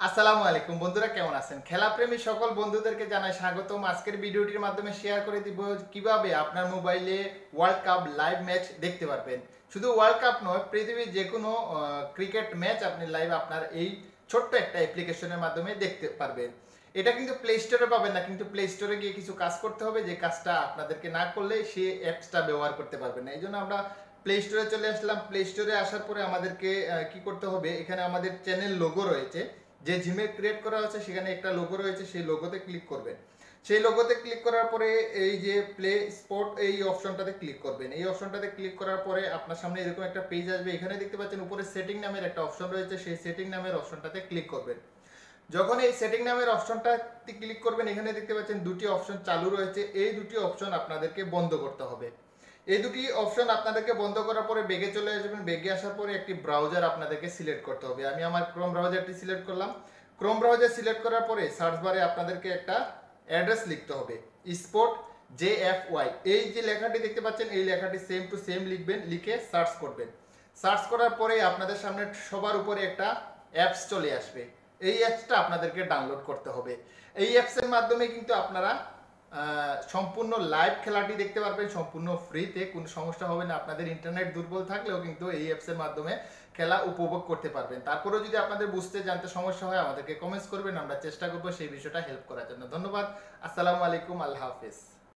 আসসালামু আলাইকুম বন্ধুরা, কেমন আছেন? খেলাপ্রেমী সকল বন্ধুদেরকে জানাই স্বাগতম। আজকের ভিডিওটির মাধ্যমে শেয়ার করে দিব কিভাবে আপনার মোবাইলে ওয়ার্ল্ড কাপ লাইভ ম্যাচ দেখতে পারবেন। শুধু ওয়ার্ল্ড কাপ নয়, পৃথিবীর যে কোনো ক্রিকেট ম্যাচ আপনি লাইভ আপনার এই ছোট্ট একটা অ্যাপ্লিকেশনের মাধ্যমে দেখতে পারবেন। এটা কিন্তু প্লে স্টোরে পাবেন না, কিন্তু প্লে স্টোরে গিয়ে কিছু কাজ করতে হবে, যে কাজটা আপনাদেরকে না করলে সেই অ্যাপসটা ব্যবহার করতে পারবেন না। এই জন্য আমরা প্লে স্টোরে চলে আসলাম। প্লে স্টোরে আসার পরে আমাদেরকে কি করতে হবে, এখানে আমাদের চ্যানেল লোগো রয়েছে, যে জিমেল ক্রিয়েট করা হচ্ছে সেখানে একটা লোগো রয়েছে, সেই লোগোতে ক্লিক করবেন। সেই লোগোতে ক্লিক করার পরে এই যে প্লে স্পট এই অপশনটাতে ক্লিক করবেন। এই অপশনটাতে ক্লিক করার পরে আপনার সামনে এরকম একটা পেজ আসবে। এখানে দেখতে পাচ্ছেন উপরে সেটিং নামের একটা অপশন রয়েছে, সেই সেটিং নামের অপশনটাতে ক্লিক করবেন। যখন এই সেটিং নামের অপশনটাতে ক্লিক করবেন, এখানে দেখতে পাচ্ছেন দুটি অপশন চালু রয়েছে। এই দুটি অপশন আপনাদেরকে বন্ধ করতে হবে। এই দুটি অপশন আপনাদেরকে বন্ধ করার পরে বেগে চলে আসবেন। বেগে আসার পরে একটি ব্রাউজার আপনাদেরকে সিলেক্ট করতে হবে। আমি আমার ক্রোম ব্রাউজারটি সিলেক্ট করলাম। ক্রোম ব্রাউজার সিলেক্ট করার পরে সার্চ বারে আপনাদেরকে একটা অ্যাড্রেস লিখতে হবে, স্পোর্ট JFY। এই যে লেখাটি দেখতে পাচ্ছেন, এই লেখাটি সেম টু সেম লিখবেন, লিখে সার্চ করবেন। সার্চ করার পরে আপনাদের সামনে সবার উপরে একটা অ্যাপস চলে আসবে। এই অ্যাপসটা আপনাদেরকে ডাউনলোড করতে হবে। এই অ্যাপসের মাধ্যমে কিন্তু আপনারা সম্পূর্ণ লাইভ খেলাটি দেখতে পারবেন সম্পূর্ণ ফ্রিতে। কোনো সমস্যা হবে না। আপনাদের ইন্টারনেট দুর্বল থাকলেও কিন্তু এই অ্যাপসের মাধ্যমে খেলা উপভোগ করতে পারবেন। তারপরেও যদি আপনাদের বুঝতে জানতে সমস্যা হয়, আমাদেরকে কমেন্টস করবেন, আমরা চেষ্টা করবো সেই বিষয়টা হেল্প করার জন্য। ধন্যবাদ। আসসালামু আলাইকুম। আল্লাহ হাফেজ।